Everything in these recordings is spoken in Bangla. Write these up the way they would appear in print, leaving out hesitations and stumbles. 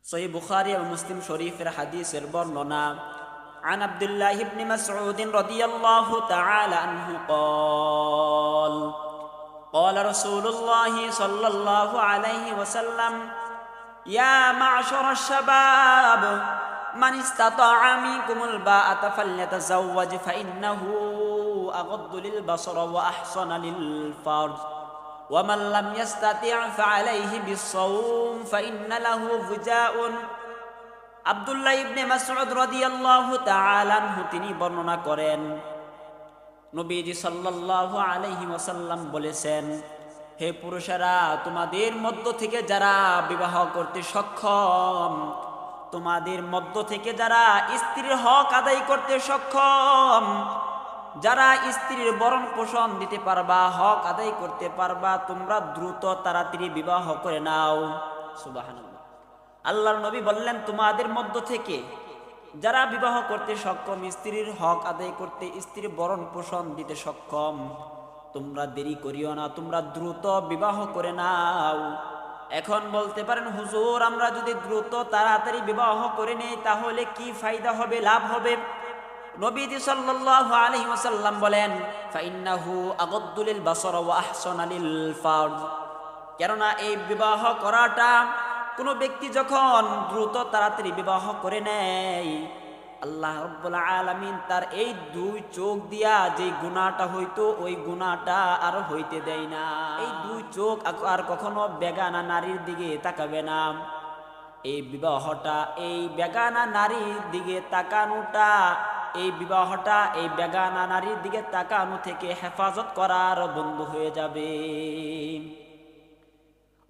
সহিহ বুখারী এবং মুসলিম শরীফের হাদিসের বর্ণনা عن عبد الله بن مسعود رضي الله تعالى عنه قال قال رسول الله صلى الله عليه وسلم يا معشر الشباب من استطاع منكم الباءة فليتزوج فإنه أغض للبصر وأحصن للفرج ومن لم يستطع فعليه بالصوم فإن له وجاء আব্দুল্লাহ ইবনে মাসউদ রাদিয়াল্লাহু তাআলা আনহু তিনি বর্ণনা করেন, নবীজি সাল্লাল্লাহু আলাইহি ওয়াসাল্লাম বলেছেন, হে পুরুষেরা, তোমাদের মধ্য থেকে যারা বিবাহ করতে সক্ষম, তোমাদের মধ্য থেকে যারা স্ত্রীর হক আদায় করতে সক্ষম, যারা স্ত্রীর ভরণ পোষণ দিতে পারবা, হক আদায় করতে পারবা, তোমরা দ্রুত তাড়াতাড়ি বিবাহ করে নাও। সুবহানাল্লাহ। আল্লাহর নবী বললেন, তোমাদের মধ্য থেকে যারা বিবাহ করতে সক্ষম, স্ত্রীর হক আদায় করতে, স্ত্রীর ভরণ পোষণ দিতে সক্ষম, তোমরা দেরি করিও না, তোমরা দ্রুত বিবাহ করে নাও। এখন বলতে পারেন, হুজুর, আমরা যদি দ্রুত তাড়াতাড়ি বিবাহ করে নেই তাহলে কি ফায়দা হবে, লাভ হবে? নবীজি সাল্লাল্লাহু আলাইহি ওয়াসাল্লাম বলেন, ফাইন্নাহু আগাদ্দু লিল বাসর ওয়া আহসানু লিল ফারজ। কেননা এই বিবাহ করাটা, কোনো ব্যক্তি যখন দ্রুত তাড়াতাড়ি বিবাহ করে নেয়, আল্লাহ রাব্বুল আলামিন তার এই দুই চোখ দিয়া যে গুনাহটা হইতো ওই গুনাহটা আর হইতে দেয় না। এই দুই চোখ আর কখনো বেগানা নারীর দিকে তাকাবে না। এই বিবাহটা, এই বেগানা নারীর দিকে তাকানোটা, এই বিবাহটা এই বেগানা নারীর দিকে তাকানো থেকে হেফাজত করার বন্ধ হয়ে যাবে।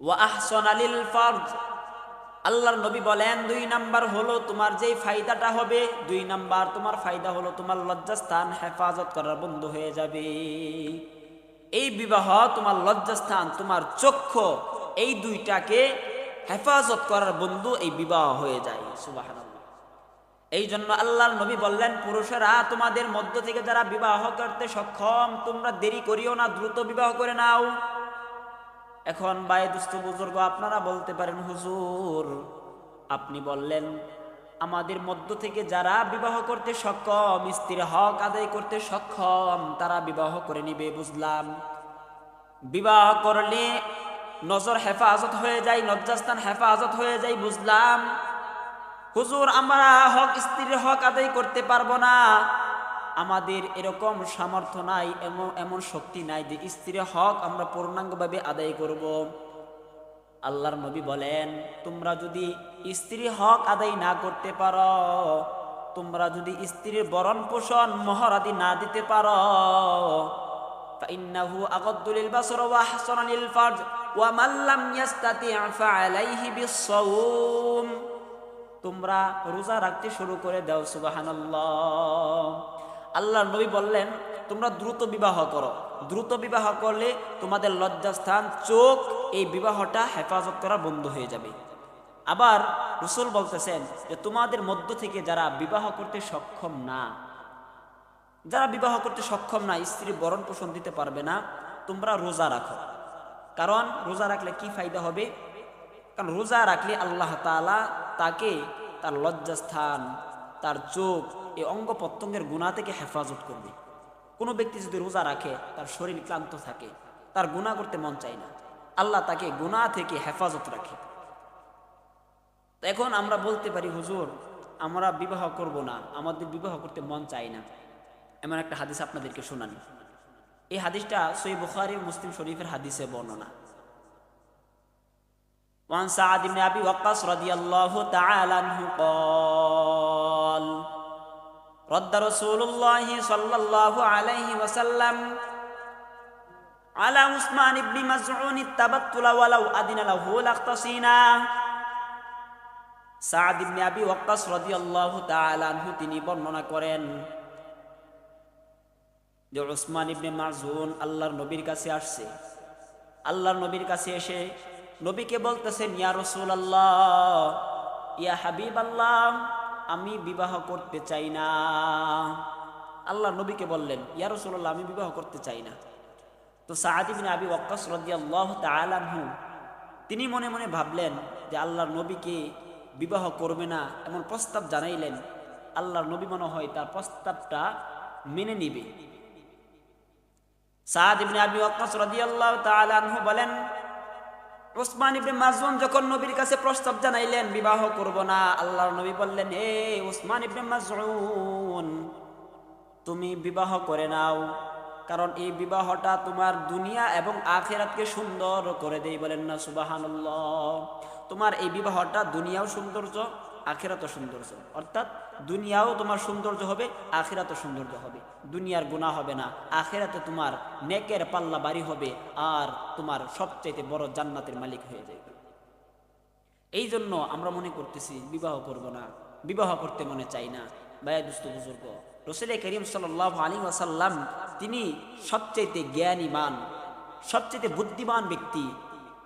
ওয়া আহসানা লিল ফারজ, আল্লাহর নবী বলেন, 2 নাম্বার হলো তোমার যেই ফায়দাটা হবে, 2 নাম্বার তোমার ফায়দা হলো তোমার লজ্জাস্থান হেফাজত করার বন্ধ হয়ে যাবে। এই বিবাহ তোমার লজ্জাস্থান, তোমার চক্ষু, এই দুইটাকে হেফাজত করার বন্ধু এই বিবাহ হয়ে যায়। সুবহানাল্লাহ। এই জন্য আল্লাহর নবী বললেন, পুরুষেরা, তোমাদের মধ্য থেকে যারা বিবাহ করতে সক্ষম, তোমরা দেরি করিও না, দ্রুত বিবাহ করে নাও। এখন ভাই দুস্থ বুজুর্গ, আপনারা বলতে পারেন, হুজুর, আপনি বললেন আমাদের মধ্য থেকে যারা বিবাহ করতে সক্ষম, স্ত্রীর হক আদায় করতে সক্ষম, তারা বিবাহ করে নিবে, বুঝলাম। বিবাহ করলে নজর হেফাজত হয়ে যায়, লজ্জাস্থান হেফাজত হয়ে যায়, বুঝলাম। হুজুর, আমরা স্ত্রীর হক আদায় করতে পারবো না, আমাদের এরকম সামর্থ্য নাই, এমন শক্তি নাই যে স্ত্রীর হক আমরা পূর্ণাঙ্গভাবে আদায় করব। আল্লাহর নবী বলেন, তোমরা যদি স্ত্রীর হক আদায় না করতে পারো, তোমরা যদি স্ত্রীর ভরণ পোষণ মোহর আদি না দিতে পারো, ফাইন্নাহু আগাদ্দু লিল বাসর ওয়া আহসানু লিল ফারজ ওয়া মান লাম ইয়াস্তাতি' ফাআলাইহি বিস-সাওম, তোমরা রোজা রাখতে শুরু করে দাও। সুবহানাল্লাহ। আল্লাহর নবী বললেন, তোমরা দ্রুত বিবাহ করো, দ্রুত বিবাহ করলে তোমাদের লজ্জাস্থান, চোখ, এই বিবাহটা হেফাজত করা বন্ধ হয়ে যাবে। আবার রাসূল বলতেছেন যে তোমাদের মধ্য থেকে যারা বিবাহ করতে সক্ষম না, যারা বিবাহ করতে সক্ষম না, স্ত্রী ভরণ পোষণ দিতে পারবে না, তোমরা রোজা রাখো। কারণ রোজা রাখলে কি ফায়দা হবে? কারণ রোজা রাখলে আল্লাহ তাআলা তাকে তার লজ্জাস্থান, তার চোখ, এই অঙ্গ প্রত্যঙ্গের গুনাহ থেকে হেফাজত করবে। কোনো ব্যক্তি যদি রোজা রাখে, তার শরীর ক্লান্ত থাকে, তার গুনাহ করতে মন চায় না, আল্লাহ তাকে গুনাহ থেকে হেফাজত রাখে। তো এখন আমরা বলতে পারি, হুজুর, আমরা বিবাহ করব না, আমাদের বিবাহ করতে মন চায় না। এমন একটা হাদিস আপনাদেরকে শোনানি। এই হাদিসটা সহিহ বুখারী ও মুসলিম শরীফের হাদিসে বর্ণনা। وعن سعد بن أبي وقاص رضي الله تعالى عنه قال رد رسول الله صلى الله عليه وسلم على عثمان بن مزعون التبتل ولو أذن له لاختصينا। সাদ ইবনে আবি ওয়াক্কাস রাদিয়াল্লাহু তাআলা আনহু তিনি বর্ণনা করেন যে উসমান ইবনে মাযউন আল্লাহর নবীর কাছে আসছে। আল্লাহর নবীর কাছে এসে নবীকে বলতেছেন, ইয়া রাসূলুল্লাহ, ইয়া হাবিবাল্লাহ, আমি বিবাহ করতে চাই না। আল্লাহর নবীকে বললেন, ইয়া রাসূলুল্লাহ, আমি বিবাহ করতে চাই না। তো সাদ ইবনে আবি ওয়াক্কাস রাদিয়াল্লাহু তাআলা আনহু তিনি মনে মনে ভাবলেন যে আল্লাহর নবীকে বিবাহ করবে না এমন প্রস্তাব জানাইলেন, আল্লাহর নবী মনে হয় তার প্রস্তাবটা মেনে নিবে। সাদ ইবনে আবি ওয়াক্কাস রাদিয়াল্লাহু তাআলা আনহু বলেন, উসমান ইবনে মাযউন যখন নবীর কাছে প্রস্তাব জানাইলেন বিবাহ করব না, আল্লাহর নবী বললেন, হে উসমান ইবনে মাযউন, তুমি বিবাহ করে নাও, কারণ এই বিবাহটা তোমার দুনিয়া এবং আখিরাতকে সুন্দর করে দেই। বলেন না সুবহানাল্লাহ। তোমার এই বিবাহটা দুনিয়াও সৌন্দর্য, আখিরাতও সৌন্দর্য, অর্থাৎ দুনিয়াও তোমার সৌন্দর্য হবে, আখিরাতও সৌন্দর্য হবে। দুনিয়ার গুনাহ হবে না, আখিরাতে তোমার নেকের পাল্লা বাড়ি হবে, আর তোমার সবচেয়ে বড় জান্নাতের মালিক হয়ে যাবে। এই জন্য আমরা মনে করতেছি বিবাহ করব না, বিবাহ করতে মনে চাই না। ভাইয়া দুস্থ বুজুর্গ, রাসূল করিম সাল্লাল্লাহু আলাইহি ওয়াসাল্লাম তিনি সবচেয়ে জ্ঞানীমান, সবচেয়ে বুদ্ধিমান ব্যক্তি।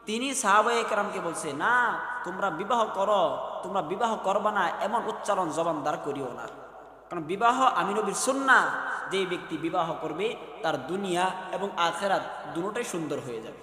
তিনি সাহাবায়ে কেরামকে বলছে, না তোমরা বিবাহ করো, তোমরা বিবাহ করবা না এমন উচ্চারণ জবান দ্বার করিও না, কারণ বিবাহ আমি নবীর সুন্নাহ। যে ব্যক্তি বিবাহ করবে তার দুনিয়া এবং আখিরাত দুটোটাই সুন্দর হয়ে যাবে।